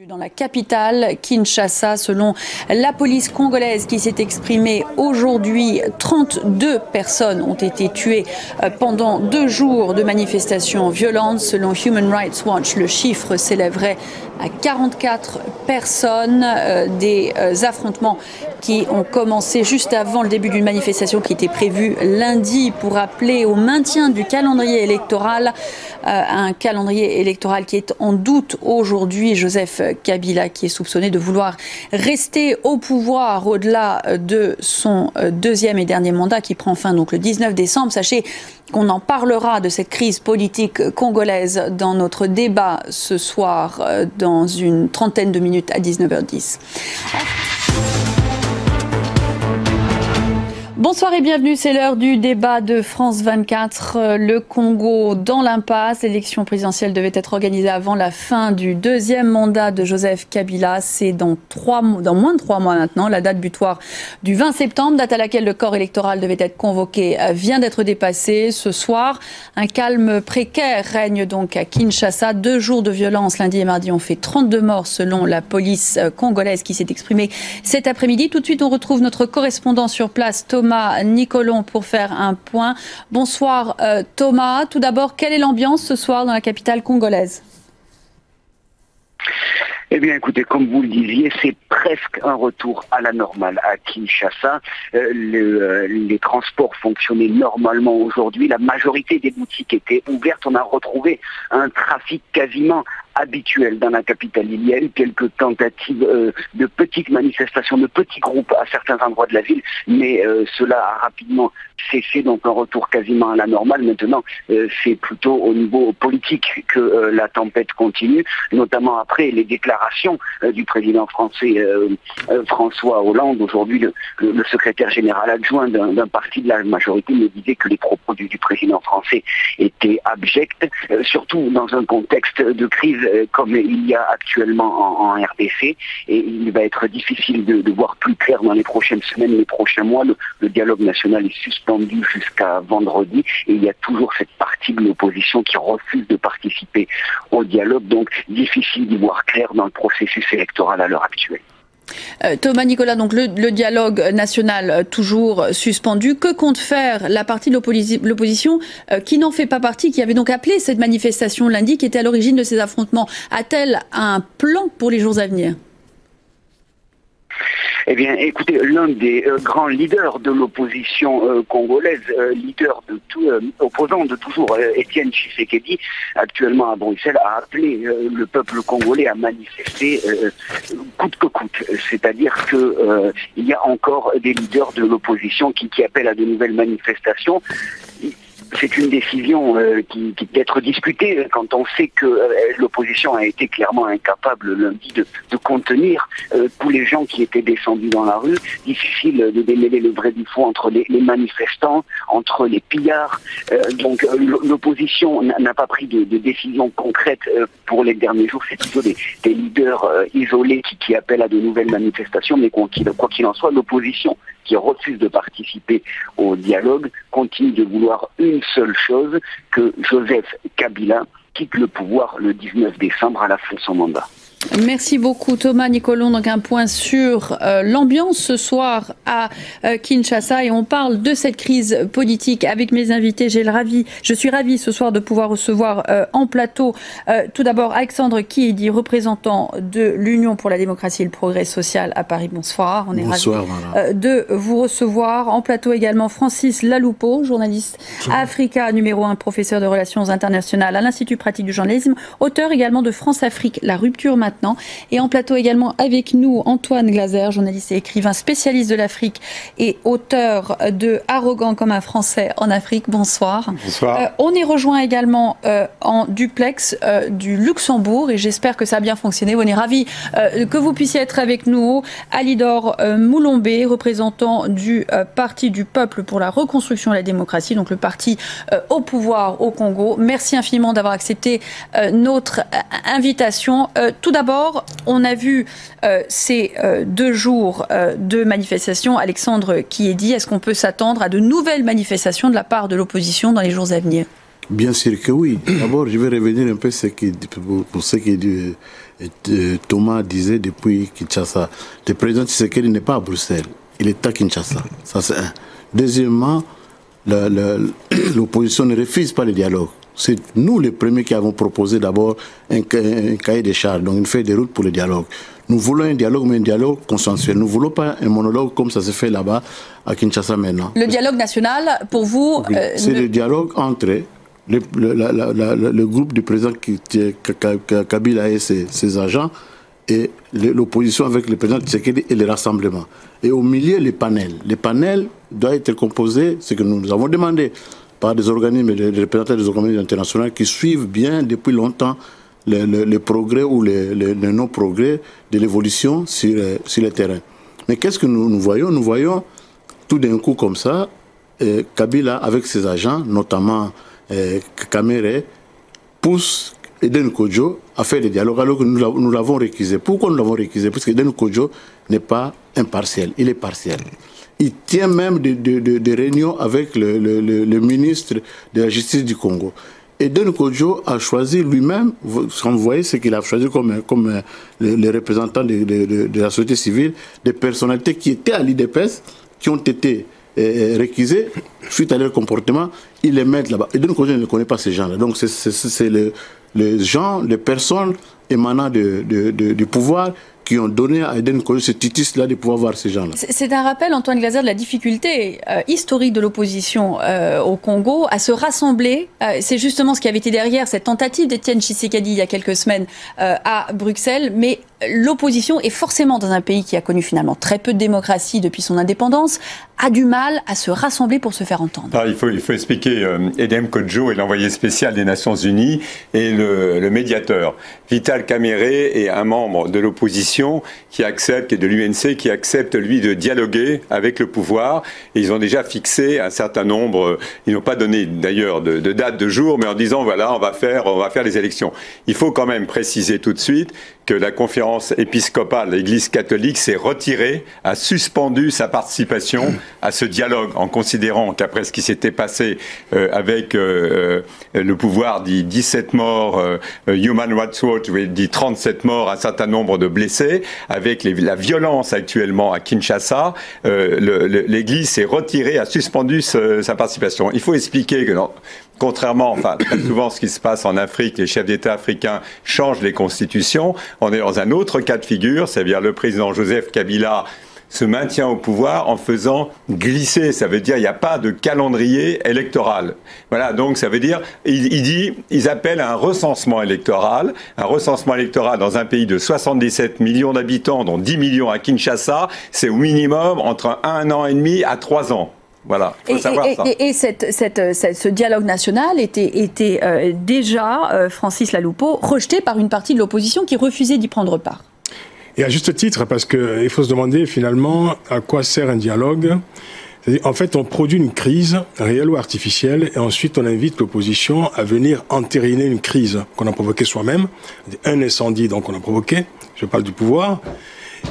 Dans la capitale, Kinshasa, selon la police congolaise qui s'est exprimée aujourd'hui, 32 personnes ont été tuées pendant 2 jours de manifestations violentes. Selon Human Rights Watch, le chiffre s'élèverait à 44 personnes. Des affrontements qui ont commencé juste avant le début d'une manifestation qui était prévue lundi pour appeler au maintien du calendrier électoral. Un calendrier électoral qui est en doute aujourd'hui. Joseph Kabila, qui est soupçonné de vouloir rester au pouvoir au-delà de son deuxième et dernier mandat qui prend fin donc le 19 décembre. Sachez qu'on en parlera de cette crise politique congolaise dans notre débat ce soir dans une trentaine de minutes à 19h10. Bonsoir et bienvenue, c'est l'heure du débat de France 24. Le Congo dans l'impasse. L'élection présidentielle devait être organisée avant la fin du deuxième mandat de Joseph Kabila. C'est dans moins de 3 mois maintenant. La date butoir du 20 septembre, date à laquelle le corps électoral devait être convoqué, vient d'être dépassée. Ce soir, un calme précaire règne donc à Kinshasa. 2 jours de violence lundi et mardi ont fait 32 morts selon la police congolaise qui s'est exprimée cet après-midi. Tout de suite, on retrouve notre correspondant sur place, Thomas Nicolon, pour faire un point. Bonsoir Thomas. Tout d'abord, quelle est l'ambiance ce soir dans la capitale congolaise ? Eh bien, écoutez, comme vous le disiez, c'est presque un retour à la normale à Kinshasa. Les transports fonctionnaient normalement aujourd'hui. La majorité des boutiques étaient ouvertes. On a retrouvé un trafic quasiment habituel dans la capitale. Il y a eu quelques tentatives de petites manifestations, de petits groupes à certains endroits de la ville, mais cela a rapidement cessé, donc un retour quasiment à la normale. Maintenant, c'est plutôt au niveau politique que la tempête continue, notamment après les déclarations du président français François Hollande. Aujourd'hui, le secrétaire général adjoint d'un parti de la majorité me disait que les propos du président français étaient abjects, surtout dans un contexte de crise comme il y a actuellement en RDC, et il va être difficile de voir plus clair dans les prochaines semaines, les prochains mois. Le dialogue national est suspendu jusqu'à vendredi, et il y a toujours cette partie de l'opposition qui refuse de participer au dialogue, donc difficile d'y voir clair dans le processus électoral à l'heure actuelle. Thomas Nicolas, donc le dialogue national toujours suspendu. Que compte faire la partie de l'opposition qui n'en fait pas partie, qui avait donc appelé cette manifestation lundi, qui était à l'origine de ces affrontements? A-t-elle un plan pour les jours à venir? Eh bien, écoutez, l'un des grands leaders de l'opposition congolaise, leader de tout, opposant de toujours, Étienne Tshisekedi, actuellement à Bruxelles, a appelé le peuple congolais à manifester coûte que coûte. C'est-à-dire que il y a encore des leaders de l'opposition qui appellent à de nouvelles manifestations. C'est une décision qui peut être discutée quand on sait que l'opposition a été clairement incapable lundi de contenir tous les gens qui étaient descendus dans la rue. Difficile de démêler le vrai du faux entre les manifestants, entre les pillards. Donc l'opposition n'a pas pris de décision concrète pour les derniers jours. C'est plutôt des leaders isolés qui appellent à de nouvelles manifestations. Mais quoi qu'il en soit, l'opposition qui refuse de participer au dialogue continue de vouloir une seule chose, que Joseph Kabila quitte le pouvoir le 19 décembre à la fin de son mandat. Merci beaucoup Thomas Nicolon. Donc un point sur l'ambiance ce soir à Kinshasa, et on parle de cette crise politique avec mes invités. Je suis ravie ce soir de pouvoir recevoir en plateau tout d'abord Alexandre Kiedi, représentant de l'Union pour la démocratie et le progrès social à Paris. Bonsoir. On est ravis de vous recevoir. En plateau également Francis Laloupeau, journaliste à Africa numéro 1, professeur de relations internationales à l'Institut pratique du journalisme, auteur également de France-Afrique, la rupture maintenant. Et en plateau également avec nous Antoine Glaser, journaliste et écrivain spécialiste de l'Afrique et auteur de Arrogant comme un Français en Afrique. Bonsoir. Bonsoir. On est rejoint également en duplex du Luxembourg, et j'espère que ça a bien fonctionné. On est ravis que vous puissiez être avec nous. Alidor Moulombé, représentant du Parti du Peuple pour la Reconstruction et la Démocratie, donc le parti au pouvoir au Congo. Merci infiniment d'avoir accepté notre invitation. Tout d'abord, on a vu ces 2 jours de manifestations. Alexandre Kiedi, est-ce qu'on peut s'attendre à de nouvelles manifestations de la part de l'opposition dans les jours à venir ? Bien sûr que oui. D'abord, je vais revenir un peu pour ce que Thomas disait depuis Kinshasa. Le président Tshisekedi n'est pas à Bruxelles, il est à Kinshasa. Ça, c'est un. Deuxièmement, l'opposition ne refuse pas le dialogue. C'est nous les premiers qui avons proposé d'abord un cahier des charges, donc une feuille de route pour le dialogue. Nous voulons un dialogue, mais un dialogue consensuel. Nous ne voulons pas un monologue comme ça se fait là-bas à Kinshasa maintenant. Le dialogue national, pour vous... c'est le dialogue entre le groupe du président Kabila et ses agents et l'opposition avec le président Tshisekedi et les rassemblements. Et au milieu, les panels. Les panels doivent être composés, ce que nous avons demandé, par des organismes, des représentants des organismes internationaux qui suivent bien depuis longtemps les progrès ou les non-progrès de l'évolution sur le terrain. Mais qu'est-ce que nous voyons? Nous voyons tout d'un coup comme ça, Kabila avec ses agents, notamment Kamere, pousse Eden Kodjo à faire des dialogues alors que nous l'avons récusé. Pourquoi nous l'avons récusé? Parce que Eden Kodjo n'est pas impartiel, il est partiel. Il tient même des réunions avec le ministre de la Justice du Congo. Eden Kodjo a choisi lui-même, quand vous voyez ce qu'il a choisi comme les représentants de la société civile, des personnalités qui étaient à l'IDPS, qui ont été récusés suite à leur comportement, ils les mettent là-bas. Eden Kodjo ne connaît pas ces gens-là. Donc c'est les gens, les personnes émanant du pouvoir qui ont donné à Eden Kodjo ce titre-là de pouvoir voir ces gens-là. C'est un rappel, Antoine Glaser, de la difficulté historique de l'opposition au Congo à se rassembler. C'est justement ce qui avait été derrière cette tentative d'Étienne Tshisekedi il y a quelques semaines à Bruxelles. Mais l'opposition est forcément dans un pays qui a connu finalement très peu de démocratie depuis son indépendance, a du mal à se rassembler pour se faire entendre. Alors, il faut expliquer, Eden Kodjo est l'envoyé spécial des Nations Unies et le médiateur. Vital Kamere est un membre de l'opposition qui accepte, qui est de l'UNC, qui accepte, lui, de dialoguer avec le pouvoir. Et ils ont déjà fixé un certain nombre, ils n'ont pas donné d'ailleurs de date, de jour, mais en disant, voilà, on va faire les élections. Il faut quand même préciser tout de suite que la conférence épiscopale, l'Église catholique, s'est retirée, a suspendu sa participation à ce dialogue, en considérant qu'après ce qui s'était passé avec le pouvoir dit 17 morts, Human Rights Watch dit 37 morts, un certain nombre de blessés, avec la violence actuellement à Kinshasa, l'Église s'est retirée, a suspendu sa participation. Il faut expliquer que contrairement, enfin, très souvent, ce qui se passe en Afrique, les chefs d'État africains changent les constitutions. On est dans un autre cas de figure, c'est-à-dire le président Joseph Kabila se maintient au pouvoir en faisant glisser. Ça veut dire qu'il n'y a pas de calendrier électoral. Voilà, donc ça veut dire, ils appellent à un recensement électoral dans un pays de 77 millions d'habitants, dont 10 millions à Kinshasa, c'est au minimum entre 1 an et demi à 3 ans. Voilà, faut savoir ça. Et ce dialogue national était déjà, Francis Laloupeau, rejeté par une partie de l'opposition qui refusait d'y prendre part. Et à juste titre, parce qu'il faut se demander finalement à quoi sert un dialogue. En fait, on produit une crise, réelle ou artificielle, et ensuite on invite l'opposition à venir entériner une crise qu'on a provoquée soi-même, un incendie donc on a provoqué, je parle du pouvoir,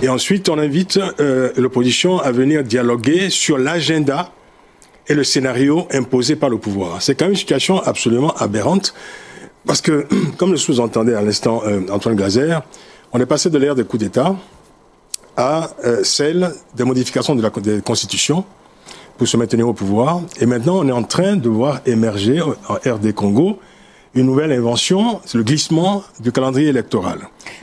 et ensuite on invite l'opposition à venir dialoguer sur l'agenda et le scénario imposé par le pouvoir. C'est quand même une situation absolument aberrante, parce que, comme le sous-entendait à l'instant Antoine Glaser, on est passé de l'ère des coups d'État à celle des modifications de la Constitution pour se maintenir au pouvoir. Et maintenant, on est en train de voir émerger en RD Congo une nouvelle invention, c'est le glissement du calendrier électoral.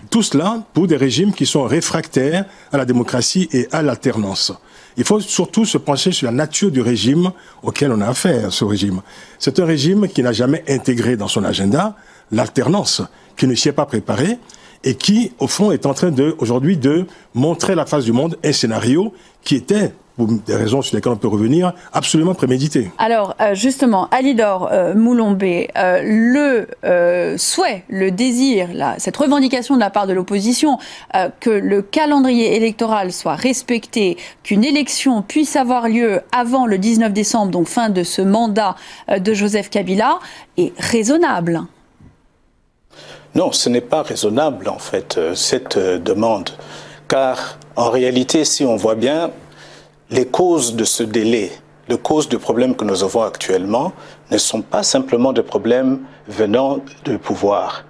Tout cela pour des régimes qui sont réfractaires à la démocratie et à l'alternance. Il faut surtout se pencher sur la nature du régime auquel on a affaire, ce régime. C'est un régime qui n'a jamais intégré dans son agenda l'alternance, qui ne s'y est pas préparé et qui, au fond, est en train aujourd'hui de montrer à la face du monde un scénario qui était, pour des raisons sur lesquelles on peut revenir, absolument prémédité. Alors, justement, Alidor Moulombé, le souhait, le désir, cette revendication de la part de l'opposition, que le calendrier électoral soit respecté, qu'une élection puisse avoir lieu avant le 19 décembre, donc fin de ce mandat de Joseph Kabila, est raisonnable. Non, ce n'est pas raisonnable, en fait, cette demande. Car, en réalité, si on voit bien, les causes de ce délai, de causes de problèmes que nous avons actuellement ne sont pas simplement des problèmes venant du pouvoir.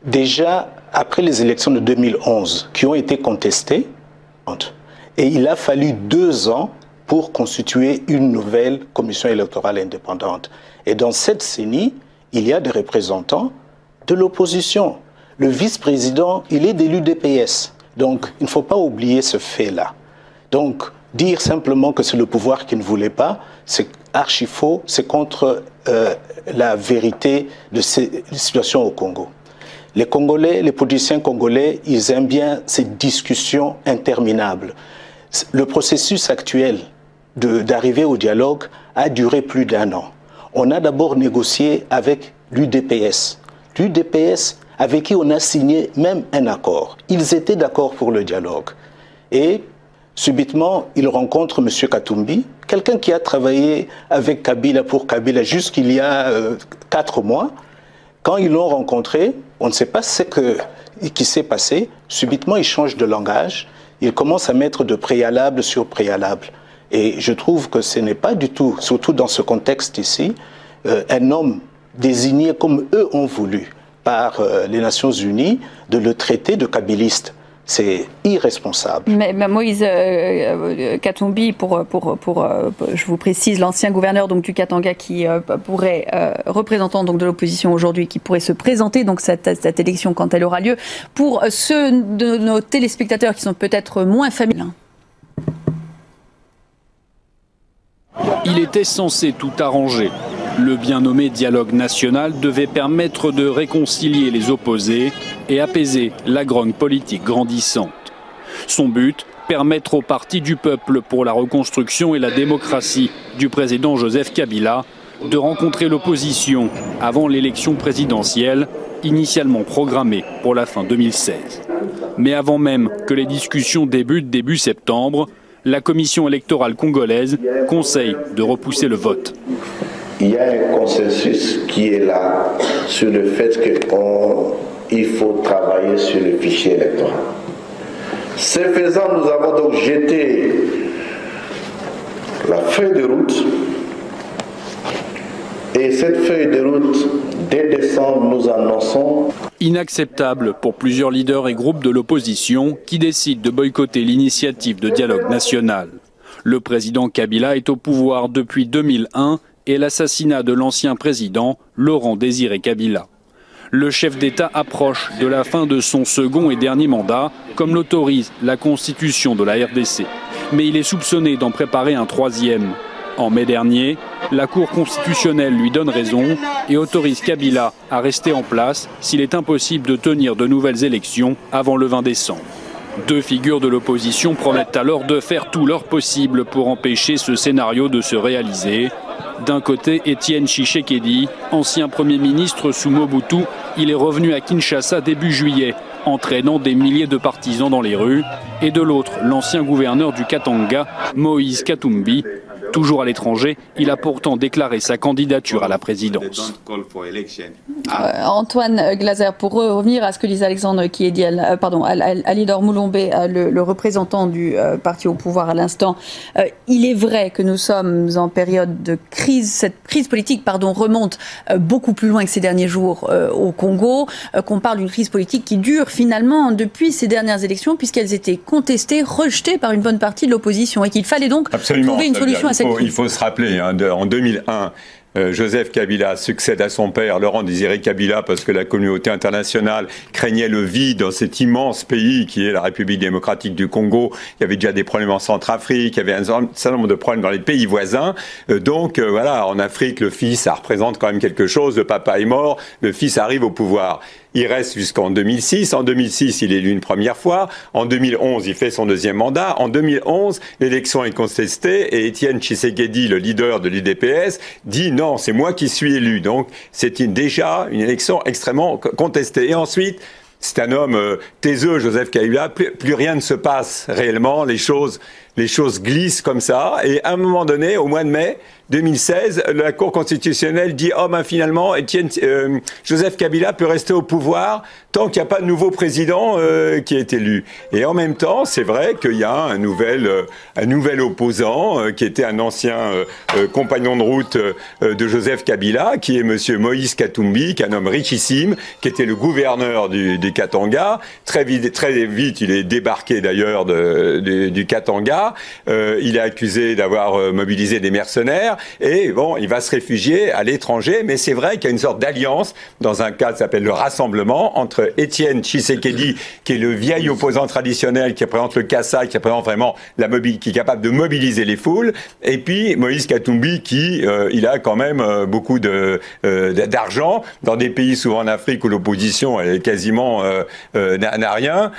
Déjà, après les élections de 2011, qui ont été contestées, et il a fallu 2 ans pour constituer une nouvelle commission électorale indépendante. Et dans cette CENI, il y a des représentants de l'opposition. Le vice-président, il est de l'UDPS. Donc, il ne faut pas oublier ce fait-là. Donc, dire simplement que c'est le pouvoir qui ne voulait pas, c'est archi faux, c'est contre la vérité de ces situations au Congo. Les Congolais, les politiciens congolais, ils aiment bien ces discussions interminables. Le processus actuel d'arriver au dialogue a duré plus d'1 an. On a d'abord négocié avec l'UDPS. L'UDPS avec qui on a signé même un accord. Ils étaient d'accord pour le dialogue. Et subitement, ils rencontrent M. Katumbi, quelqu'un qui a travaillé avec Kabila pour Kabila jusqu'il y a 4 mois. Quand ils l'ont rencontré, on ne sait pas ce qui s'est passé. Subitement, ils changent de langage. Ils commencent à mettre de préalable sur préalable. Et je trouve que ce n'est pas du tout, surtout dans ce contexte ici, un homme désigné comme eux ont voulu par les Nations Unies de le traiter de kabiliste. C'est irresponsable. Mais Moïse Katumbi, je vous précise, l'ancien gouverneur donc, du Katanga qui pourrait, représentant donc, de l'opposition aujourd'hui, qui pourrait se présenter donc, cette élection quand elle aura lieu. Pour ceux de nos téléspectateurs qui sont peut-être moins familiers. Il était censé tout arranger. Le bien nommé dialogue national devait permettre de réconcilier les opposés et apaiser la grogne politique grandissante. Son but, permettre au Parti du peuple pour la reconstruction et la démocratie du président Joseph Kabila de rencontrer l'opposition avant l'élection présidentielle, initialement programmée pour la fin 2016. Mais avant même que les discussions débutent début septembre, la commission électorale congolaise conseille de repousser le vote. Il y a un consensus qui est là sur le fait qu'il faut travailler sur le fichier électoral. Ce faisant, nous avons donc jeté la feuille de route. Et cette feuille de route, dès décembre, nous annonçons... Inacceptable pour plusieurs leaders et groupes de l'opposition qui décident de boycotter l'initiative de dialogue national. Le président Kabila est au pouvoir depuis 2001 et l'assassinat de l'ancien président Laurent Désiré Kabila. Le chef d'État approche de la fin de son second et dernier mandat, comme l'autorise la constitution de la RDC. Mais il est soupçonné d'en préparer un 3e. En mai dernier, la Cour constitutionnelle lui donne raison et autorise Kabila à rester en place s'il est impossible de tenir de nouvelles élections avant le 20 décembre. 2 figures de l'opposition promettent alors de faire tout leur possible pour empêcher ce scénario de se réaliser. D'un côté, Étienne Tshisekedi, ancien Premier ministre sous Mobutu, il est revenu à Kinshasa début juillet, entraînant des milliers de partisans dans les rues. Et de l'autre, l'ancien gouverneur du Katanga, Moïse Katumbi. Toujours à l'étranger, il a pourtant déclaré sa candidature à la présidence. Antoine Glaser, pour revenir à ce que disait Alexandre Alidor Moulombe, le représentant du parti au pouvoir à l'instant, il est vrai que nous sommes en période de crise. Cette crise politique remonte beaucoup plus loin que ces derniers jours au Congo, qu'on parle d'une crise politique qui dure finalement depuis ces dernières élections, puisqu'elles étaient contestées, rejetées par une bonne partie de l'opposition, et qu'il fallait donc trouver une solution à cette crise. Il faut se rappeler, en 2001, Joseph Kabila succède à son père, Laurent Désiré Kabila, parce que la communauté internationale craignait le vide dans cet immense pays qui est la République démocratique du Congo. Il y avait déjà des problèmes en Centrafrique, il y avait un certain nombre de problèmes dans les pays voisins. Donc voilà, en Afrique, le fils, ça représente quand même quelque chose. Le papa est mort, le fils arrive au pouvoir. Il reste jusqu'en 2006. En 2006, il est élu une première fois. En 2011, il fait son 2e mandat. En 2011, l'élection est contestée et Étienne Tshisekedi, le leader de l'UDPS, dit non, c'est moi qui suis élu. Donc, c'est déjà une élection extrêmement contestée. Et ensuite, c'est un homme taiseux, Joseph Kabila. Plus rien ne se passe réellement. Les choses les choses glissent comme ça. Et à un moment donné, au mois de mai 2016, la Cour constitutionnelle dit « Oh ben finalement, Joseph Kabila peut rester au pouvoir tant qu'il n'y a pas de nouveau président qui est élu. » Et en même temps, c'est vrai qu'il y a un nouvel opposant qui était un ancien compagnon de route de Joseph Kabila, qui est monsieur Moïse Katumbi, qui est un homme richissime, qui était le gouverneur du Katanga. Très vite, il est débarqué d'ailleurs du Katanga. Il est accusé d'avoir mobilisé des mercenaires. Et bon, il va se réfugier à l'étranger, mais c'est vrai qu'il y a une sorte d'alliance dans un cas qui s'appelle le Rassemblement entre Étienne Tshisekedi, qui est le vieil opposant traditionnel, qui représente le Kassa, qui représente vraiment qui est capable de mobiliser les foules, et puis Moïse Katumbi, qui il a quand même beaucoup d'argent dans des pays souvent en Afrique où l'opposition est quasiment n'a rien.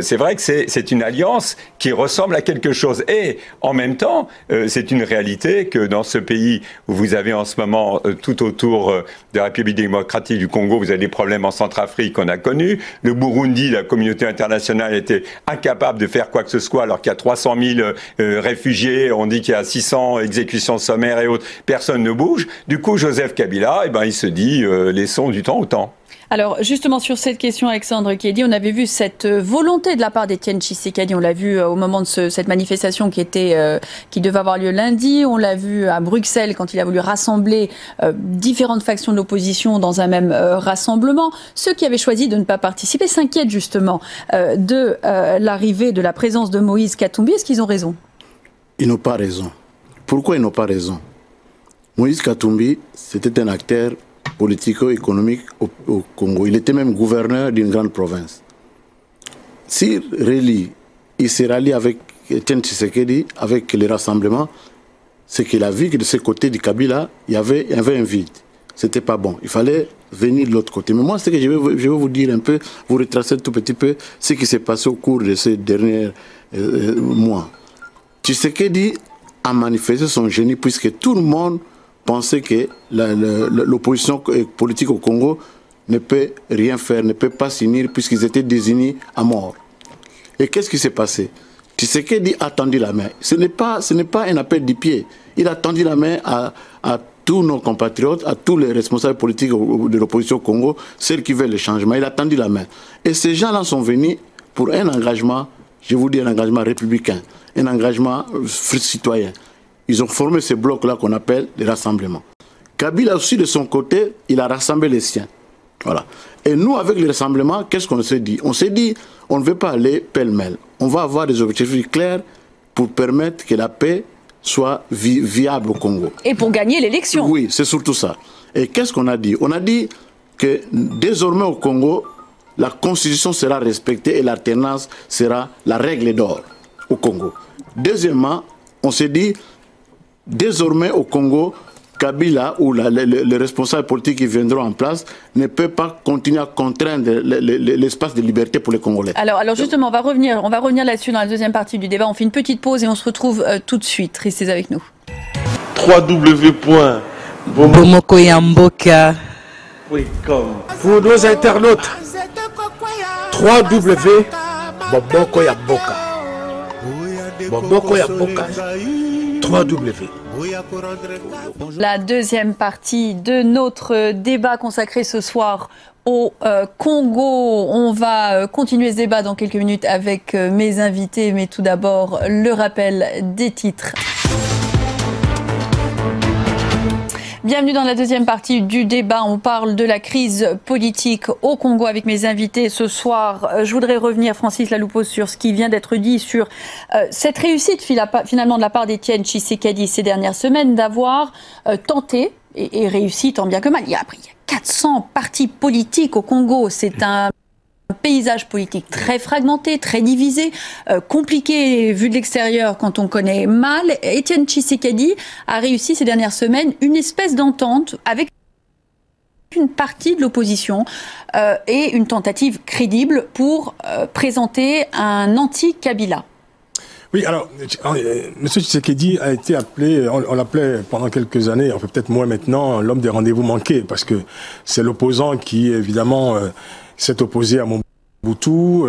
C'est vrai que c'est une alliance qui ressemble à quelque chose. Et en même temps, c'est une réalité que dans ce pays où vous avez en ce moment tout autour de la République démocratique du Congo, vous avez des problèmes en Centrafrique qu'on a connus. Le Burundi, la communauté internationale était incapable de faire quoi que ce soit alors qu'il y a 300 000 réfugiés, on dit qu'il y a 600 exécutions sommaires et autres, personne ne bouge. Du coup, Joseph Kabila, il se dit laissons du temps au temps. Alors justement sur cette question, Alexandre Kédi, on avait vu cette volonté de la part d'Étienne Tshisekedi, on l'a vu au moment de cette manifestation qui devait avoir lieu lundi, on l'a vu à Bruxelles quand il a voulu rassembler différentes factions de l'opposition dans un même rassemblement. Ceux qui avaient choisi de ne pas participer s'inquiètent justement de l'arrivée, de la présence de Moïse Katumbi. Est-ce qu'ils ont raison? Ils n'ont pas raison. Pourquoi ils n'ont pas raison? Moïse Katumbi, c'était un acteur politico-économique au Congo. Il était même gouverneur d'une grande province. S'il il s'est rallié avec Etienne Tshisekedi, avec les rassemblements, c'est qu'il a vu que de ce côté du Kabila, il y avait un vide. C'était pas bon. Il fallait venir de l'autre côté. Mais moi, ce que je vais vous dire un peu, vous retracer tout petit peu ce qui s'est passé au cours de ces derniers mois. Tshisekedi a manifesté son génie puisque tout le monde pensait que l'opposition politique au Congo ne peut rien faire, ne peut pas s'unir puisqu'ils étaient désignés à mort. Et qu'est-ce qui s'est passé? Tshisekedi a tendu la main. Ce n'est pas un appel du pied. Il a tendu la main à tous nos compatriotes, à tous les responsables politiques de l'opposition au Congo, ceux qui veulent le changement. Il a tendu la main. Et ces gens-là sont venus pour un engagement, je vous dis un engagement républicain, un engagement citoyen. Ils ont formé ce bloc-là qu'on appelle les rassemblements. Kabila aussi, de son côté, il a rassemblé les siens. Voilà. Et nous, avec les rassemblements, qu'est-ce qu'on s'est dit? On s'est dit, on ne veut pas aller pêle-mêle. On va avoir des objectifs clairs pour permettre que la paix soit viable au Congo. Et pour gagner l'élection. Oui, c'est surtout ça. Et qu'est-ce qu'on a dit? On a dit que désormais au Congo, la constitution sera respectée et l'alternance sera la règle d'or au Congo. Deuxièmement, on s'est dit, désormais au Congo, Kabila ou les responsables politiques qui viendront en place ne peuvent pas continuer à contraindre l'espace de liberté pour les Congolais. Alors justement, on va revenir là-dessus dans la deuxième partie du débat. On fait une petite pause et on se retrouve tout de suite. Restez avec nous. www.bomokoyamboka.com. Pour nos internautes, www.bomokoyamboka. Bomokoyamboka. 3W. La deuxième partie de notre débat consacré ce soir au Congo. On va continuer ce débat dans quelques minutes avec mes invités, mais tout d'abord le rappel des titres. Bienvenue dans la deuxième partie du débat. On parle de la crise politique au Congo avec mes invités ce soir. Je voudrais revenir, Francis Laloupo, sur ce qui vient d'être dit sur cette réussite finalement de la part d'Étienne Tshisekedi ces dernières semaines d'avoir tenté et réussi tant bien que mal. Il y a 400 partis politiques au Congo. C'est un paysage politique très fragmenté, très divisé, compliqué vu de l'extérieur quand on connaît mal. Étienne Tshisekedi a réussi ces dernières semaines une espèce d'entente avec une partie de l'opposition et une tentative crédible pour présenter un anti-Kabila. Oui, alors, M. Tshisekedi a été appelé, on l'appelait pendant quelques années, enfin peut-être moins maintenant, l'homme des rendez-vous manqués, parce que c'est l'opposant qui, évidemment, s'est opposé à Mobutu,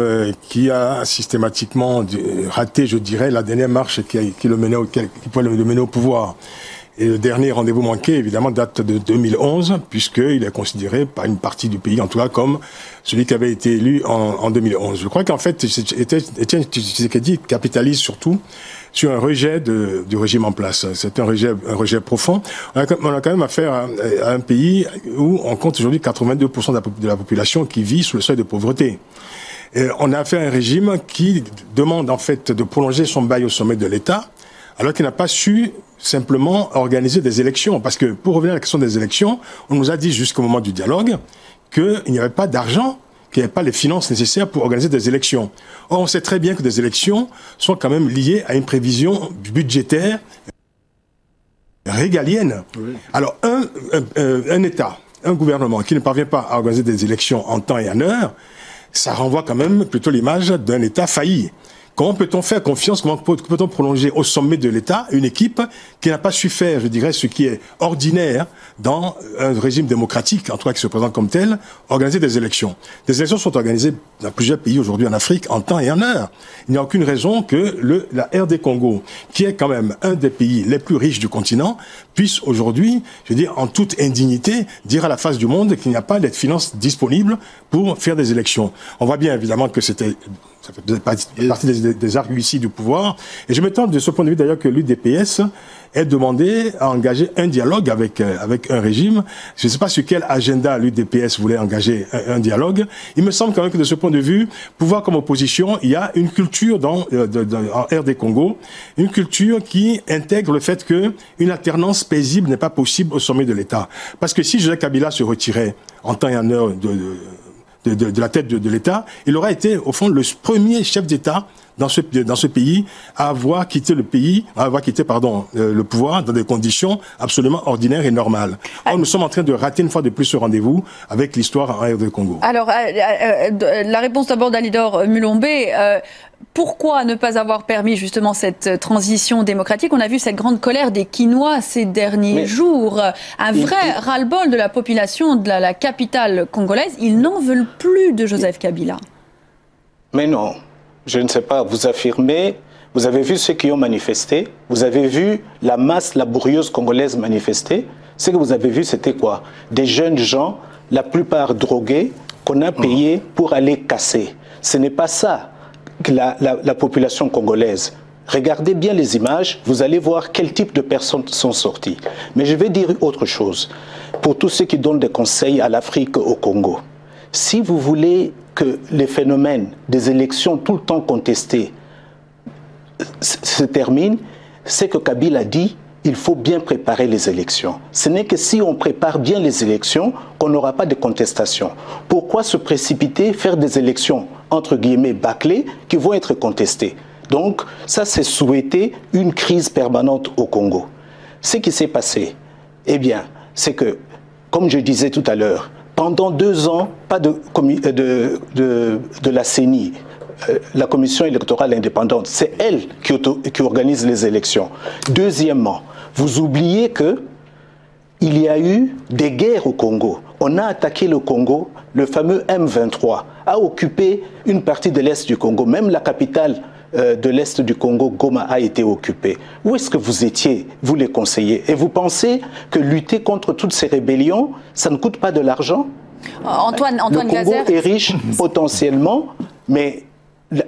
qui a systématiquement raté, je dirais, la dernière marche qui pouvait le mener au pouvoir. Et le dernier rendez-vous manqué, évidemment, date de 2011, puisqu'il est considéré par une partie du pays, en tout cas, comme celui qui avait été élu en 2011. Je crois qu'en fait, Étienne Tshisekedi capitalise surtout sur un rejet du régime en place. C'est un rejet profond. On a quand même affaire à un pays où on compte aujourd'hui 82% de la population qui vit sous le seuil de pauvreté. Et on a affaire à un régime qui demande en fait de prolonger son bail au sommet de l'État, alors qu'il n'a pas su simplement organiser des élections. Parce que pour revenir à la question des élections, on nous a dit jusqu'au moment du dialogue qu'il n'y avait pas d'argent, qu'il n'y avait pas les finances nécessaires pour organiser des élections. Or, on sait très bien que des élections sont quand même liées à une prévision budgétaire régalienne. Oui. Alors, un État, un gouvernement qui ne parvient pas à organiser des élections en temps et en heure, ça renvoie quand même plutôt l'image d'un État failli. Comment peut-on faire confiance, comment peut-on prolonger au sommet de l'État une équipe qui n'a pas su faire, je dirais, ce qui est ordinaire dans un régime démocratique, en tout cas qui se présente comme tel, organiser des élections. Des élections sont organisées dans plusieurs pays aujourd'hui en Afrique en temps et en heure. Il n'y a aucune raison que la RD Congo, qui est quand même un des pays les plus riches du continent, puisse aujourd'hui, je veux dire, en toute indignité, dire à la face du monde qu'il n'y a pas de finances disponibles pour faire des élections. On voit bien évidemment que ça fait partie des arguties du pouvoir. Et je me tente de ce point de vue d'ailleurs que l'UDPS ait demandé à engager un dialogue avec un régime. Je ne sais pas sur quel agenda l'UDPS voulait engager un dialogue. Il me semble quand même que de ce point de vue, pouvoir comme opposition, il y a une culture en RD Congo, une culture qui intègre le fait qu'une alternance paisible n'est pas possible au sommet de l'État. Parce que si Joseph Kabila se retirait en temps et en heure de la tête de l'État, il aurait été, au fond, le premier chef d'État dans ce pays à avoir quitté le pouvoir dans des conditions absolument ordinaires et normales. Or, nous sommes en train de rater une fois de plus ce rendez-vous avec l'histoire en RD Congo. Alors, la réponse d'abord d'Alidor Mulombe. Pourquoi ne pas avoir permis justement cette transition démocratique? On a vu cette grande colère des Kinois ces derniers jours. Un vrai ras-le-bol de la population de la capitale congolaise. Ils n'en veulent plus de Joseph Kabila. Mais non, je ne sais pas. Vous affirmez, vous avez vu ceux qui ont manifesté, vous avez vu la masse laborieuse congolaise manifester. Ce que vous avez vu, c'était quoi? Des jeunes gens, la plupart drogués, qu'on a payés pour aller casser. Ce n'est pas ça que la population congolaise. Regardez bien les images, vous allez voir quel type de personnes sont sorties. Mais je vais dire autre chose. Pour tous ceux qui donnent des conseils à l'Afrique, au Congo, si vous voulez que les phénomènes des élections tout le temps contestées se terminent, c'est que Kabila dit il faut bien préparer les élections. Ce n'est que si on prépare bien les élections qu'on n'aura pas de contestation. Pourquoi se précipiter, faire des élections entre guillemets bâclées qui vont être contestées? Donc ça, c'est souhaiter une crise permanente au Congo. Ce qui s'est passé, eh bien, c'est que, comme je disais tout à l'heure, pendant 2 ans, pas de la CENI, la Commission électorale indépendante, c'est elle qui organise les élections. Deuxièmement, vous oubliez qu'il y a eu des guerres au Congo. On a attaqué le Congo, le fameux M23 a occupé une partie de l'Est du Congo, même la capitale de l'Est du Congo, Goma, a été occupée. Où est-ce que vous étiez, vous les conseillers? Et vous pensez que lutter contre toutes ces rébellions, ça ne coûte pas de l'argent? Antoine le Congo Gazer est riche potentiellement, mais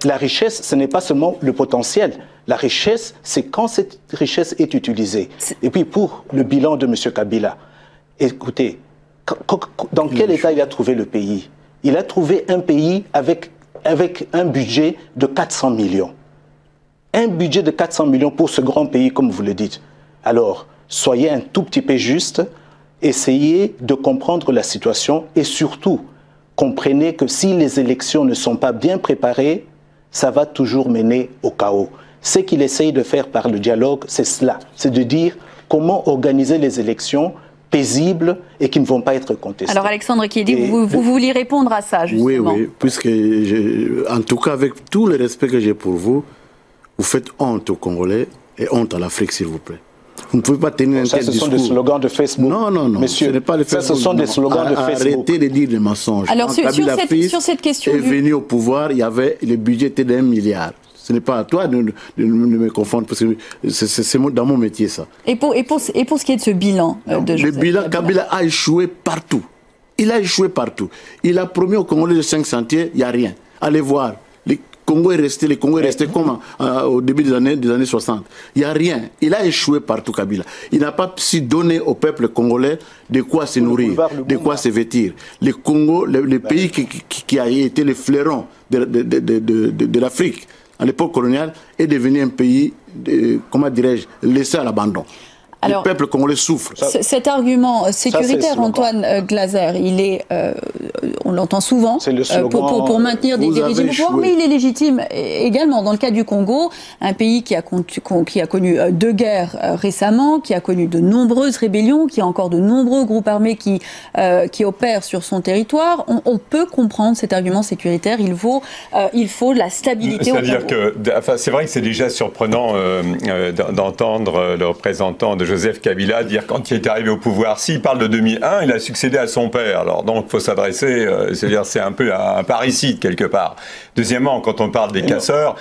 la richesse, ce n'est pas seulement le potentiel. La richesse, c'est quand cette richesse est utilisée. Et puis pour le bilan de M. Kabila, écoutez, dans quel état il a trouvé le pays? Il a trouvé un pays avec un budget de 400 millions. Un budget de 400 millions pour ce grand pays, comme vous le dites. Alors, soyez un tout petit peu juste, essayez de comprendre la situation et surtout, comprenez que si les élections ne sont pas bien préparées, ça va toujours mener au chaos. Ce qu'il essaye de faire par le dialogue, c'est cela. C'est de dire comment organiser les élections paisibles et qui ne vont pas être contestées. Alors Alexandre Kiedi, vous vouliez répondre à ça, justement. Oui, puisque, en tout cas, avec tout le respect que j'ai pour vous, vous faites honte aux Congolais et honte à l'Afrique, s'il vous plaît. Vous ne pouvez pas tenir un tel discours. Ce sont des slogans de Facebook. Non, non, non. Monsieur, ce n'est pas les Facebook. Ce sont des slogans de Facebook. Arrêtez de dire des mensonges. Alors, quand sur cette question... est venu au pouvoir, il y avait, le budget était d'1 milliard. Ce n'est pas à toi de me confondre, parce que c'est dans mon métier, ça. Et pour ce qui est de ce bilan de Joseph Kabila, Kabila a échoué partout. Il a échoué partout. Il a promis aux Congolais de 5 sentiers, il n'y a rien. Allez voir. Le Congo est resté comme au début des années 60. Il n'y a rien. Il a échoué partout, Kabila. Il n'a pas su donner au peuple congolais de quoi se nourrir, de quoi se vêtir. Le Congo, le pays qui a été le fleuron de l'Afrique à l'époque coloniale, est devenu un pays, comment dirais-je, laissé à l'abandon. Le peuple congolais souffre. Cet argument sécuritaire, Antoine Glaser, il est, on l'entend souvent, pour maintenir des régimes au pouvoir, mais il est légitime également. Dans le cas du Congo, un pays qui a connu 2 guerres récemment, qui a connu de nombreuses rébellions, qui a encore de nombreux groupes armés qui opèrent sur son territoire, on peut comprendre cet argument sécuritaire. Il faut la stabilité au Congo. C'est-à-dire que, c'est vrai que c'est déjà surprenant d'entendre le représentant de Joseph Kabila dire quand il est arrivé au pouvoir, s'il parle de 2001, il a succédé à son père. Alors donc il faut s'adresser, c'est-à-dire c'est un peu un parricide quelque part. Deuxièmement, quand on parle des casseurs,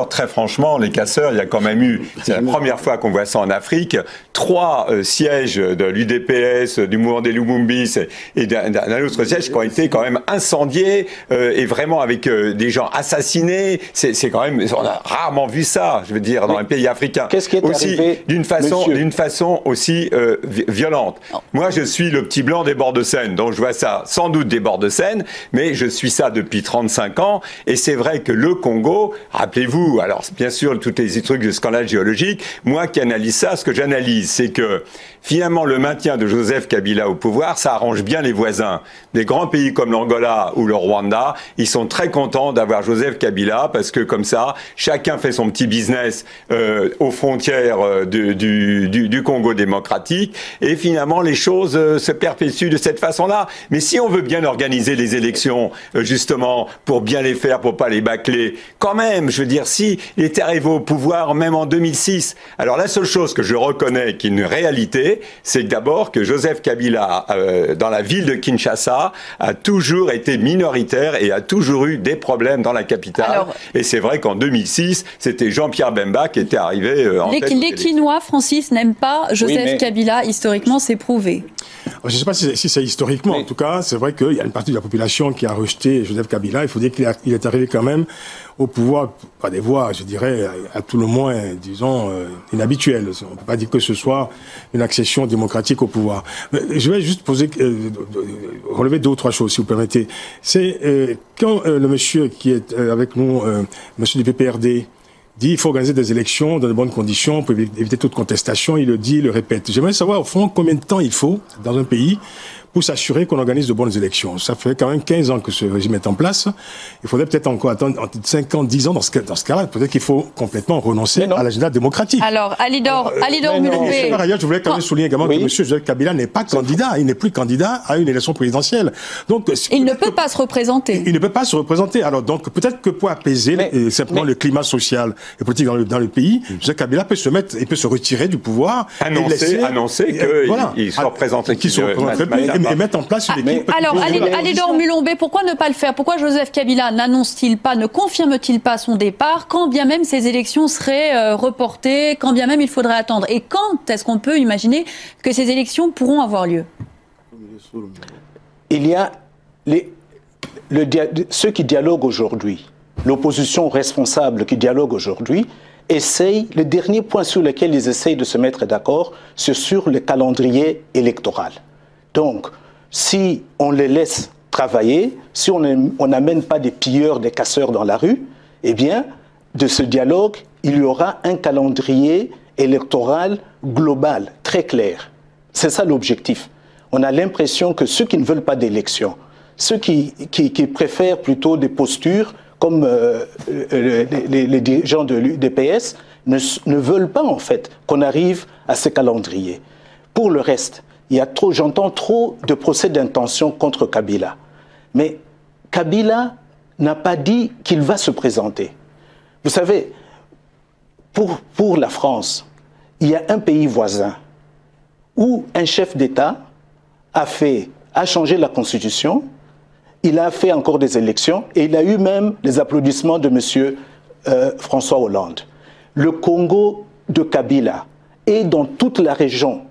très franchement, les casseurs, il y a quand même eu, c'est la première fois qu'on voit ça en Afrique, 3 sièges de l'UDPS, du mouvement des Lumumbis et d'un autre siège qui ont été quand même incendiés et vraiment avec des gens assassinés. C'est quand même, on a rarement vu ça, je veux dire, dans un pays africain. Qu'est-ce qui est arrivé, d'une façon aussi violente. Moi, je suis le petit blanc des bords de Seine, donc je vois ça sans doute des bords de Seine, mais je suis ça depuis 35 ans, et c'est vrai que le Congo, rappelez-vous, alors bien sûr, tous les trucs de scandale géologique, moi qui analyse ça, ce que j'analyse, c'est que finalement, le maintien de Joseph Kabila au pouvoir, ça arrange bien les voisins. Des grands pays comme l'Angola ou le Rwanda, ils sont très contents d'avoir Joseph Kabila, parce que comme ça, chacun fait son petit business aux frontières du Congo démocratique, et finalement les choses se perpétuent de cette façon-là. Mais si on veut bien organiser les élections, justement, pour bien les faire, pour pas les bâcler, quand même, je veux dire, si il était arrivé au pouvoir, même en 2006, alors la seule chose que je reconnais qui est une réalité, c'est d'abord que Joseph Kabila, dans la ville de Kinshasa, a toujours été minoritaire et a toujours eu des problèmes dans la capitale. Et c'est vrai qu'en 2006, c'était Jean-Pierre Bemba qui était arrivé en tête. Les Quinois, Francis, n'aiment pas Joseph Kabila, historiquement, c'est prouvé. Je ne sais pas si c'est historiquement. En tout cas, c'est vrai qu'il y a une partie de la population qui a rejeté Joseph Kabila. Il faut dire qu'il est arrivé quand même au pouvoir par des voies, je dirais, à tout le moins, disons, inhabituelles. On ne peut pas dire que ce soit une accession démocratique au pouvoir. Mais je vais juste relever 2 ou 3 choses, si vous permettez. C'est quand le monsieur qui est avec nous, monsieur du PPRD, dit qu'il faut organiser des élections dans de bonnes conditions pour éviter toute contestation. Il le dit, il le répète. J'aimerais savoir, au fond, combien de temps il faut dans un pays pour s'assurer qu'on organise de bonnes élections. Ça fait quand même 15 ans que ce régime est en place. Il faudrait peut-être encore attendre 5 ans, 10 ans dans ce cas-là. Peut-être qu'il faut complètement renoncer à l'agenda démocratique. Alors, Alidor Mulumbe. Par ailleurs, je voulais quand même souligner également que M. Joseph Kabila n'est pas candidat. Il n'est plus candidat à une élection présidentielle. Donc, il ne peut pas se représenter. Il ne peut pas se représenter. Alors, donc, peut-être que pour apaiser simplement le climat social et politique dans le pays, Joseph Kabila peut se retirer du pouvoir. Annoncer qu'il se représente. Et mettre en place une équipe. Alors, Alidor Mulumbe, pourquoi ne pas le faire? Pourquoi Joseph Kabila n'annonce-t-il pas, ne confirme-t-il pas son départ, quand bien même ces élections seraient reportées, quand bien même il faudrait attendre? Et quand est-ce qu'on peut imaginer que ces élections pourront avoir lieu? Il y a ceux qui dialoguent aujourd'hui, l'opposition responsable qui dialogue aujourd'hui, le dernier point sur lequel ils essayent de se mettre d'accord, c'est sur le calendrier électoral. Donc, si on les laisse travailler, si on n'amène pas des pilleurs, des casseurs dans la rue, eh bien, de ce dialogue, il y aura un calendrier électoral global, très clair. C'est ça l'objectif. On a l'impression que ceux qui ne veulent pas d'élection, ceux qui préfèrent plutôt des postures, comme les dirigeants de l'UDPS, ne veulent pas, en fait, qu'on arrive à ce calendrier. Pour le reste, j'entends trop de procès d'intention contre Kabila. Mais Kabila n'a pas dit qu'il va se présenter. Vous savez, pour la France, il y a un pays voisin où un chef d'État a changé la Constitution, il a fait encore des élections et il a eu même les applaudissements de M. François Hollande. Le Congo de Kabila est dans toute la région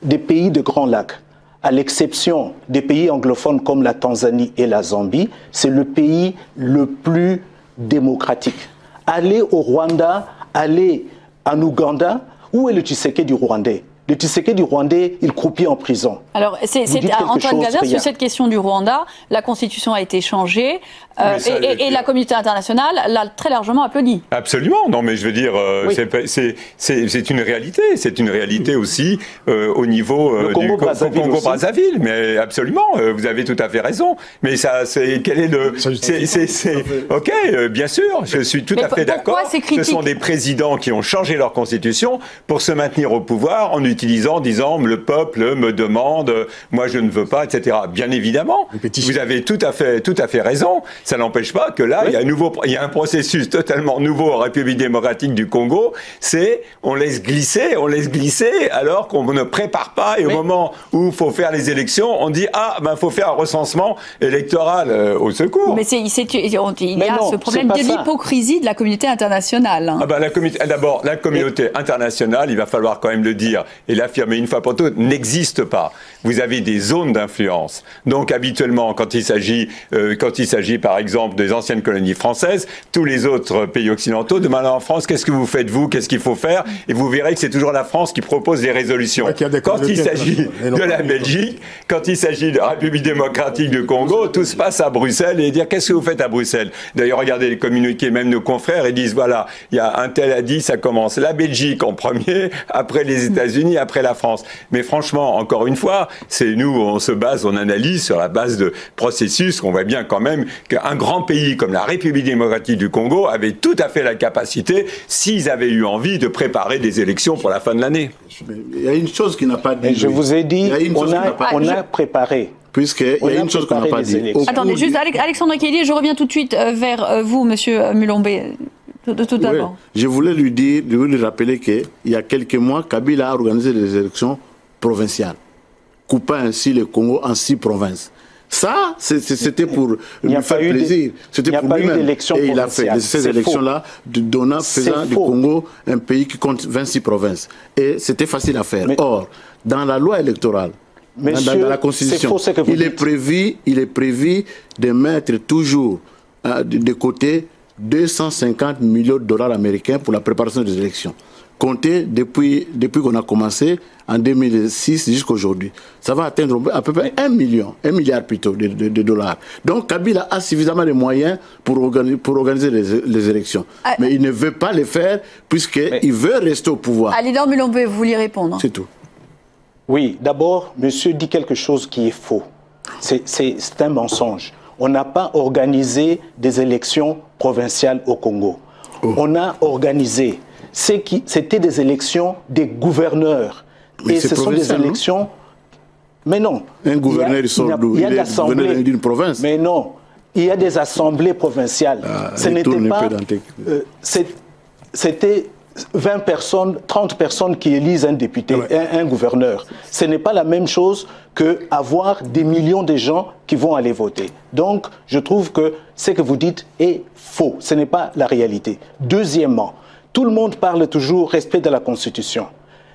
des pays de Grands Lacs, à l'exception des pays anglophones comme la Tanzanie et la Zambie, c'est le pays le plus démocratique. Allez au Rwanda, allez en Ouganda, où est le Tshisekedi rwandais? Le Tshisekedi rwandais, il croupit en prison. Alors, c'est Antoine Gazer, sur cette question du Rwanda, la Constitution a été changée et la communauté internationale l'a très largement applaudi. Absolument, non mais je veux dire, c'est une réalité. C'est une réalité aussi au niveau du Congo-Brazzaville. Mais absolument, vous avez tout à fait raison. Mais ça, quel est le... Ok, bien sûr, je suis tout à fait d'accord. Ce sont des présidents qui ont changé leur Constitution pour se maintenir au pouvoir en disant le peuple me demande, moi je ne veux pas, etc. Bien évidemment, vous avez tout à fait raison. Ça n'empêche pas que là, il y a un processus totalement nouveau en République démocratique du Congo. C'est on laisse glisser, alors qu'on ne prépare pas. Et au moment où il faut faire les élections, on dit faut faire un recensement électoral au secours. Mais il y a ce problème de l'hypocrisie de la communauté internationale. D'abord, la communauté internationale, il va falloir quand même le dire et l'affirmer une fois pour toutes, n'existe pas. Vous avez des zones d'influence. Donc habituellement, quand il s'agit par exemple des anciennes colonies françaises, tous les autres pays occidentaux demandent en France qu'est-ce que vous faites vous, qu'est-ce qu'il faut faire, et vous verrez que c'est toujours la France qui propose les résolutions. Quand il s'agit de la Belgique, quand il s'agit de la République démocratique du Congo, tout se passe à Bruxelles et dire qu'est-ce que vous faites à Bruxelles. D'ailleurs, regardez les communiqués, même nos confrères, ils disent voilà, il y a un tel a dit, ça commence la Belgique en premier, après les États-Unis, après la France. Mais franchement, encore une fois, c'est nous, on analyse sur la base de processus qu'on voit bien quand même qu'un grand pays comme la République démocratique du Congo avait tout à fait la capacité, s'ils avaient eu envie, de préparer des élections pour la fin de l'année. Il y a une chose qui n'a pas dit. Je vous ai dit, on a préparé. Puisqu'il y a une chose qu'on n'a pas dit. Attendez, juste Alexandre Kelly, je reviens tout de suite vers vous, Monsieur Mulombé. Tout d'abord. Je voulais lui rappeler qu'il y a quelques mois, Kabila a organisé des élections provinciales, coupant ainsi le Congo en 6 provinces. Ça, c'était pour lui faire plaisir. C'était pour lui-même. Et il a fait ces élections-là, faisant du Congo un pays qui compte 26 provinces. Et c'était facile à faire. Or, dans la loi électorale, dans la Constitution, il est prévu de mettre toujours de côté 250 millions de dollars américains pour la préparation des élections. Comptez depuis qu'on a commencé en 2006 jusqu'à aujourd'hui. Ça va atteindre à peu près 1 milliard plutôt de dollars. Donc Kabila a suffisamment de moyens pour organiser les élections. Mais il ne veut pas les faire puisqu'il veut rester au pouvoir. Alidor Mulombé, vous vouliez répondre? C'est tout. Oui, d'abord, monsieur dit quelque chose qui est faux. C'est un mensonge. On n'a pas organisé des élections provinciales au Congo. On a organisé, c'était des élections des gouverneurs. Et ce sont des élections... Mais non. Un gouverneur, il sort d'où? Il est d'une province. Mais non. Il y a des assemblées provinciales. Ce n'était pas... C'était 20 personnes, 30 personnes qui élisent un député, un gouverneur. Ce n'est pas la même chose qu'avoir des millions de gens qui vont aller voter. Donc, je trouve que ce que vous dites est faux. Ce n'est pas la réalité. Deuxièmement, tout le monde parle toujours respect de la Constitution.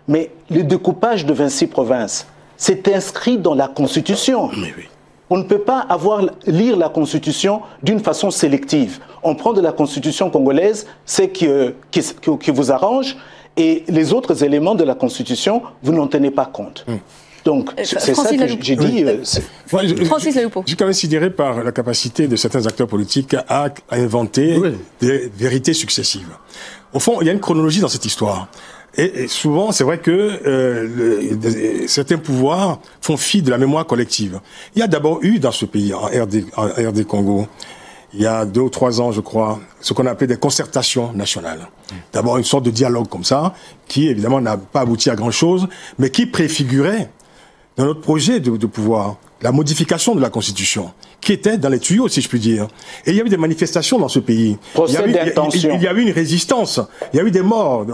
Mais le découpage de 26 provinces, c'est inscrit dans la Constitution. Mais oui. On ne peut pas lire la Constitution d'une façon sélective. On prend de la Constitution congolaise ce qui vous arrange et les autres éléments de la Constitution, vous n'en tenez pas compte. Donc, c'est ça que j'ai dit. Francis Laloupo. Je suis quand même sidéré par la capacité de certains acteurs politiques à inventer des vérités successives. Au fond, il y a une chronologie dans cette histoire. Et souvent, c'est vrai que certains pouvoirs font fi de la mémoire collective. Il y a d'abord eu dans ce pays, en RD Congo, il y a 2 ou 3 ans, je crois, ce qu'on appelait des concertations nationales. D'abord une sorte de dialogue comme ça, qui évidemment n'a pas abouti à grand-chose, mais qui préfigurait dans notre projet de pouvoir la modification de la Constitution, qui était dans les tuyaux, si je puis dire. Et il y a eu des manifestations dans ce pays. Procès d'intention. Il y a eu une résistance. Il y a eu des morts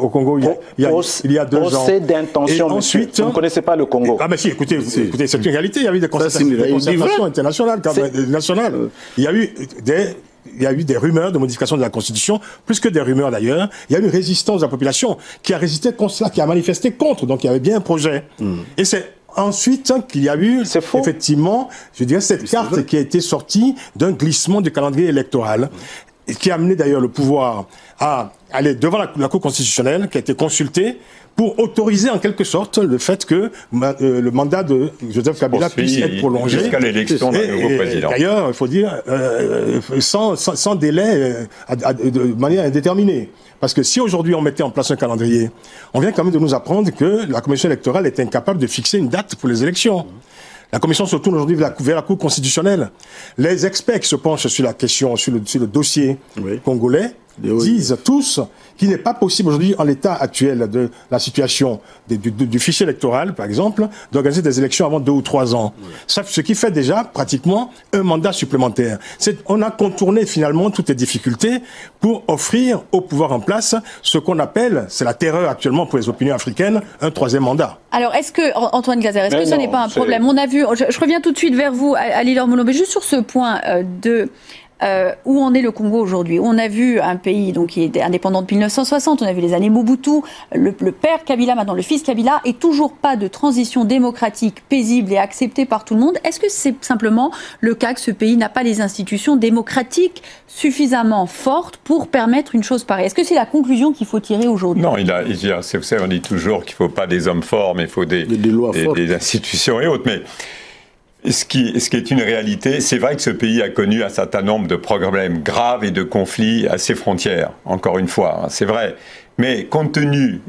au Congo il y a 2 ans. Procès d'intention, ensuite, vous ne connaissez pas le Congo. Ah mais si, écoutez, c'est une réalité. Il y a eu des concertations internationales, nationales. Il y a eu des rumeurs de modification de la Constitution, plus que des rumeurs d'ailleurs. Il y a eu une résistance de la population qui a résisté contre cela, qui a manifesté contre. Donc il y avait bien un projet. Et c'est ensuite qu'il y a eu, effectivement, je dirais, cette carte qui a été sortie d'un glissement du calendrier électoral, et qui a amené d'ailleurs le pouvoir à aller devant la Cour constitutionnelle, qui a été consultée, pour autoriser en quelque sorte le fait que le mandat de Joseph Kabila puisse être prolongé. Jusqu'à l'élection d'un nouveau président. D'ailleurs, il faut dire, sans délai, de manière indéterminée. Parce que si aujourd'hui on mettait en place un calendrier, on vient quand même de nous apprendre que la Commission électorale est incapable de fixer une date pour les élections. La Commission se tourne aujourd'hui vers la Cour constitutionnelle. Les experts qui se penchent sur la question, sur le dossier congolais, disent tous qu'il n'est pas possible aujourd'hui, en l'état actuel de la situation du fichier électoral, par exemple, d'organiser des élections avant 2 ou 3 ans. Ce qui fait déjà pratiquement un mandat supplémentaire. On a contourné finalement toutes les difficultés pour offrir au pouvoir en place ce qu'on appelle, c'est la terreur actuellement pour les opinions africaines, un 3e mandat. Alors, est-ce que, Antoine Glaser, est-ce que ce n'est pas un problème? On a vu, je reviens tout de suite vers vous, Alidor Mulombe, juste sur ce point où en est le Congo aujourd'hui. On a vu un pays donc, qui est indépendant depuis 1960, on a vu les années Mobutu, le père Kabila, maintenant le fils Kabila, et toujours pas de transition démocratique paisible et acceptée par tout le monde. Est-ce que c'est simplement le cas que ce pays n'a pas les institutions démocratiques suffisamment fortes pour permettre une chose pareille? Est-ce que c'est la conclusion qu'il faut tirer aujourd'hui? Non, vous savez, on dit toujours qu'il ne faut pas des hommes forts, mais il faut des institutions et autres. Mais ce qui est une réalité, c'est vrai que ce pays a connu un certain nombre de problèmes graves et de conflits à ses frontières, encore une fois, hein, c'est vrai. Mais compte tenu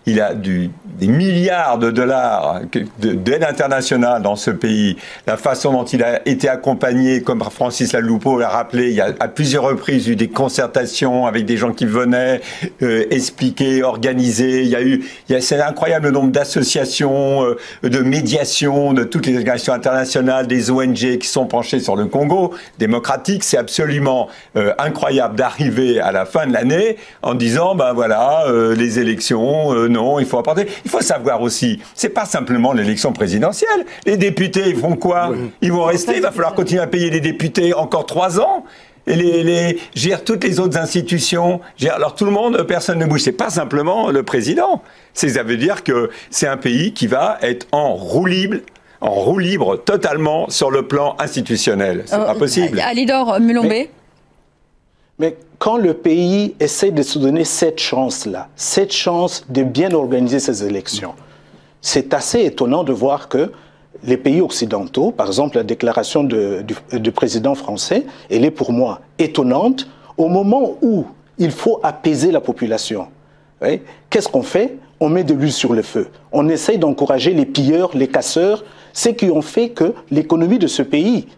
il a des milliards de dollars d'aide internationale dans ce pays, la façon dont il a été accompagné, comme Francis Laloupo l'a rappelé, il y a à plusieurs reprises eu des concertations avec des gens qui venaient expliquer, organiser. C'est un incroyable nombre d'associations, de médiation, de toutes les organisations internationales, des ONG qui sont penchées sur le Congo démocratique. C'est absolument incroyable d'arriver à la fin de l'année en disant, voilà, les élections, non, il faut apporter. Il faut savoir aussi, c'est pas simplement l'élection présidentielle. Les députés, ils font quoi? Ils vont rester, il va falloir continuer à payer les députés encore 3 ans. Et toutes les autres institutions, alors tout le monde, personne ne bouge. C'est pas simplement le président. Ça veut dire que c'est un pays qui va être en roue libre totalement sur le plan institutionnel. C'est pas possible. Alidor Mulombe. Mais quand le pays essaie de se donner cette chance-là, cette chance de bien organiser ses élections, c'est assez étonnant de voir que les pays occidentaux, par exemple la déclaration du président français, elle est pour moi étonnante au moment où il faut apaiser la population. Oui, qu'est-ce qu'on fait? On met de l'huile sur le feu. On essaye d'encourager les pilleurs, les casseurs, ceux qui ont fait que l'économie de ce pays,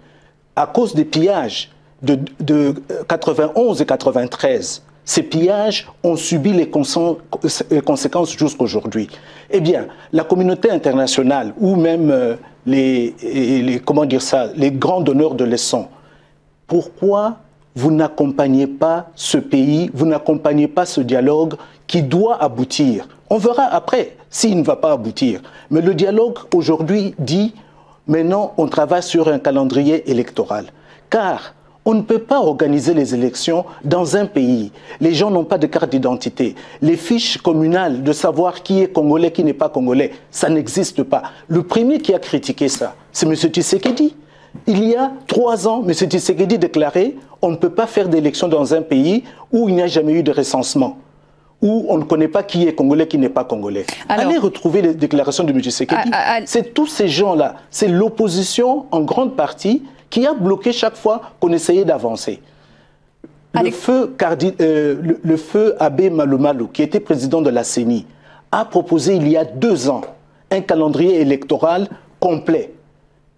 à cause des pillages, de 91 et 93, ces pillages ont subi les conséquences jusqu'aujourd'hui. Eh bien, la communauté internationale ou même les grands donneurs de leçons, pourquoi vous n'accompagnez pas ce pays, vous n'accompagnez pas ce dialogue qui doit aboutir? On verra après s'il ne va pas aboutir. Mais le dialogue aujourd'hui dit, maintenant on travaille sur un calendrier électoral. Car on ne peut pas organiser les élections dans un pays. Les gens n'ont pas de carte d'identité. Les fiches communales de savoir qui est congolais, qui n'est pas congolais, ça n'existe pas. Le premier qui a critiqué ça, c'est M. Tshisekedi. Il y a 3 ans, M. Tshisekedi déclarait on ne peut pas faire d'élections dans un pays où il n'y a jamais eu de recensement, où on ne connaît pas qui est congolais, qui n'est pas congolais. Allez retrouver les déclarations de M. Tshisekedi. C'est tous ces gens-là, c'est l'opposition en grande partie qui a bloqué chaque fois qu'on essayait d'avancer. Le feu Abbé Malumalu, qui était président de la CENI, a proposé il y a 2 ans un calendrier électoral complet.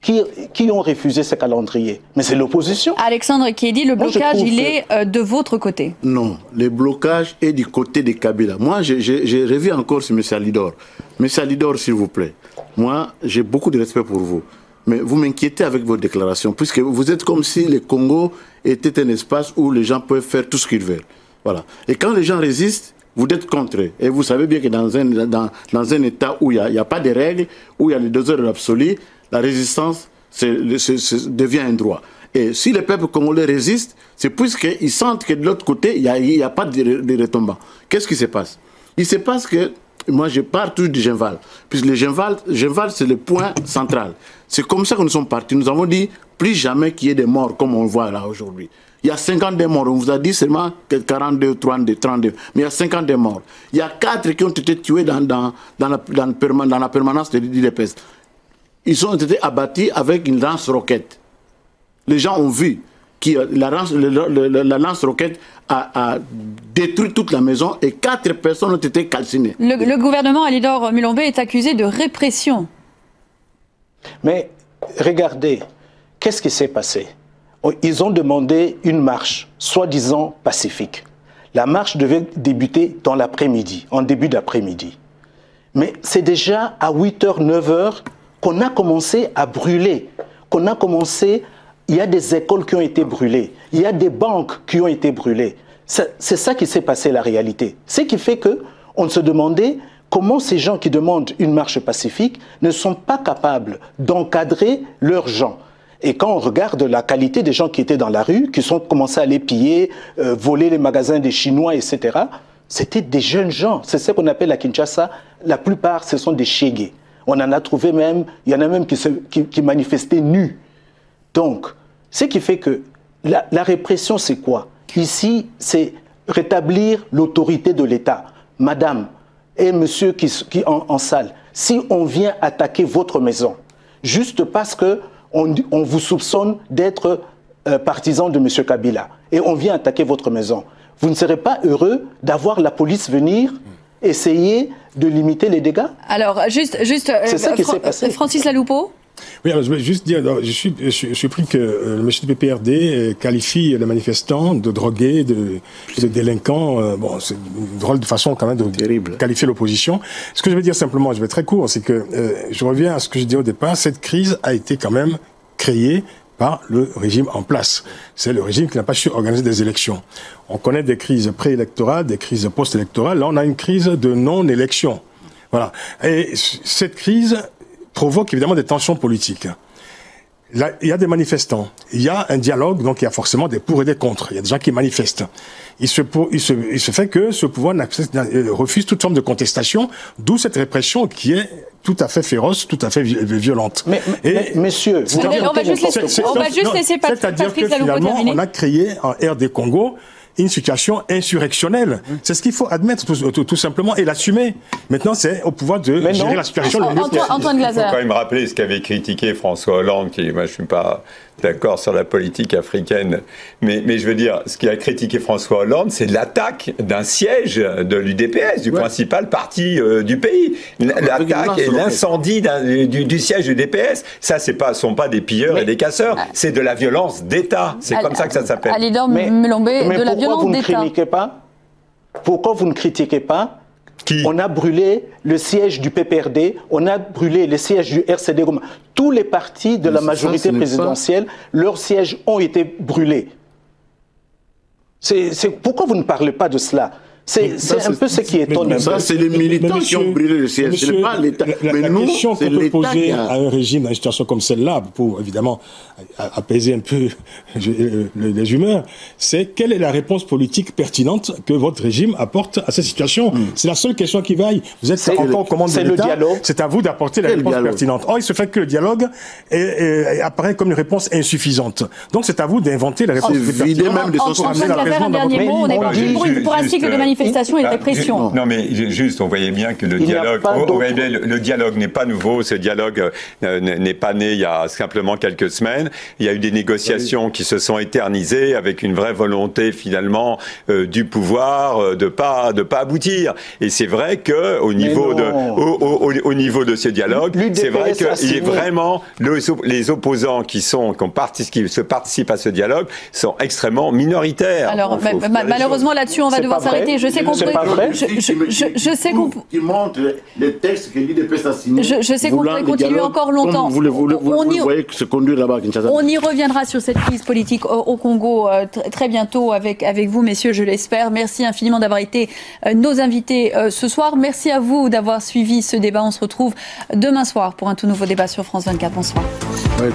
Qui ont refusé ce calendrier? Mais c'est l'opposition. Alexandre Kiedi, le blocage, il est de votre côté? Non, le blocage est du côté de Kabila. Moi, je reviens encore sur M. Alidor. M. Alidor, s'il vous plaît, moi, j'ai beaucoup de respect pour vous. mais vous m'inquiétez avec vos déclarations, puisque vous êtes comme si le Congo était un espace où les gens peuvent faire tout ce qu'ils veulent. Voilà. Et quand les gens résistent, vous êtes contre eux. Et vous savez bien que dans un État où il n'y a pas de règles, où il y a le désir de l'absolu, la résistance devient un droit. Et si le peuple congolais résiste, c'est puisqu'ils sentent que de l'autre côté, il n'y a pas de retombants. Qu'est-ce qui se passe? Il se passe que, moi je pars toujours du Genval, puisque le Genval c'est le point central. C'est comme ça que nous sommes partis. Nous avons dit, plus jamais qu'il y ait des morts comme on voit là aujourd'hui. Il y a 50 morts, on vous a dit seulement 42, 32, mais il y a 50 morts. Il y a 4 qui ont été tués dans la permanence de l'IDPS. Ils ont été abattus avec une lance-roquette. Les gens ont vu que la lance-roquette a détruit toute la maison et 4 personnes ont été calcinées. Le gouvernement Alidor Mulombe est accusé de répression. Mais regardez, qu'est-ce qui s'est passé? Ils ont demandé une marche, soi-disant pacifique. La marche devait débuter dans l'après-midi, en début d'après-midi. Mais c'est déjà à 8h, 9h qu'on a commencé à brûler, il y a des écoles qui ont été brûlées, il y a des banques qui ont été brûlées. C'est ça qui s'est passé, la réalité. Ce qui fait qu'on se demandait comment ces gens qui demandent une marche pacifique ne sont pas capables d'encadrer leurs gens. Et quand on regarde la qualité des gens qui étaient dans la rue, qui sont commencés à les piller, voler les magasins des Chinois, etc., c'était des jeunes gens. C'est ce qu'on appelle à Kinshasa, la plupart, ce sont des Chégués. On en a trouvé même, il y en a même qui manifestaient nus. Donc, ce qui fait que la répression, c'est quoi? Ici, c'est rétablir l'autorité de l'État. Madame et monsieur qui en salle, si on vient attaquer votre maison, juste parce que on vous soupçonne d'être partisan de M. Kabila, et on vient attaquer votre maison, vous ne serez pas heureux d'avoir la police venir essayer de limiter les dégâts? Alors, juste c'est ça qui s'est passé. Francis Laloupo. Oui, alors je vais juste dire, je suis surpris que le monsieur du PPRD qualifie les manifestants de drogués, de délinquants. Bon, c'est une drôle de façon quand même de qualifier l'opposition. Ce que je vais dire simplement, je vais être très court, c'est que je reviens à ce que je disais au départ, cette crise a été quand même créée par le régime en place. C'est le régime qui n'a pas su organiser des élections. On connaît des crises préélectorales, des crises post-électorales. Là, on a une crise de non-élection. Voilà. Et cette crise provoque évidemment des tensions politiques. Là, il y a des manifestants, il y a un dialogue, donc il y a forcément des pour et des contre. Il y a des gens qui manifestent. Il se fait que ce pouvoir refuse toute forme de contestation, d'où cette répression qui est tout à fait féroce, tout à fait violente. Mais messieurs, on va juste laisser c'est-à-dire que finalement, on a créé en RD Congo une situation insurrectionnelle. C'est ce qu'il faut admettre tout simplement et l'assumer. Maintenant, c'est au pouvoir de gérer la situation. Antoine Glaser. Il faut quand même rappeler ce qu'avait critiqué François Hollande, qui, moi je ne suis pas d'accord sur la politique africaine, mais je veux dire, ce qui a critiqué François Hollande, c'est l'attaque d'un siège de l'UDPS, du principal parti du pays. L'attaque et l'incendie du siège du DPS, ça, sont pas des pilleurs et des casseurs, c'est de la violence d'État. C'est comme ça que ça s'appelle. Alidor Mulombe, de la violence d'État. Pourquoi vous ne critiquez pas On a brûlé le siège du PPRD, on a brûlé le siège du RCD Goma. Tous les partis de la majorité présidentielle, leurs sièges ont été brûlés. Pourquoi vous ne parlez pas de cela? C'est un peu ce qui étonne. Ça, c'est les militants qui ont brûlé le siège, ce n'est pas l'État. Mais la question qu'on peut poser à un régime dans une situation comme celle-là, pour évidemment apaiser un peu les humeurs, c'est quelle est la réponse politique pertinente que votre régime apporte à cette situation? C'est la seule question qui vaille. Vous êtes encore aux commandes de l'État, c'est à vous d'apporter la réponse pertinente. Or, il se fait que le dialogue apparaît comme une réponse insuffisante. Donc, c'est à vous d'inventer la réponse pertinente. Même de son un dernier mot, on est pour un cycle de manifestation et de répression. Non, mais juste, on voyait bien que le dialogue n'est pas nouveau. Ce dialogue n'est pas né il y a simplement quelques semaines. Il y a eu des négociations qui se sont éternisées avec une vraie volonté finalement du pouvoir de pas aboutir. Et c'est vrai que au niveau de ce dialogue, c'est vrai qu'il est vraiment les opposants qui participent à ce dialogue sont extrêmement minoritaires. Alors malheureusement là-dessus, on va devoir s'arrêter. Je sais qu'on C'est pas vrai. Je sais qu'on qui montre les textes que l'IDPS a signés. Je sais qu'on pourrait continuer encore longtemps. Vous voyez que se conduire là-bas à Kinshasa. On y reviendra sur cette crise politique au Congo très bientôt avec vous, messieurs, je l'espère. Merci infiniment d'avoir été nos invités ce soir. Merci à vous d'avoir suivi ce débat. On se retrouve demain soir pour un tout nouveau débat sur France 24. Bonsoir. Ouais.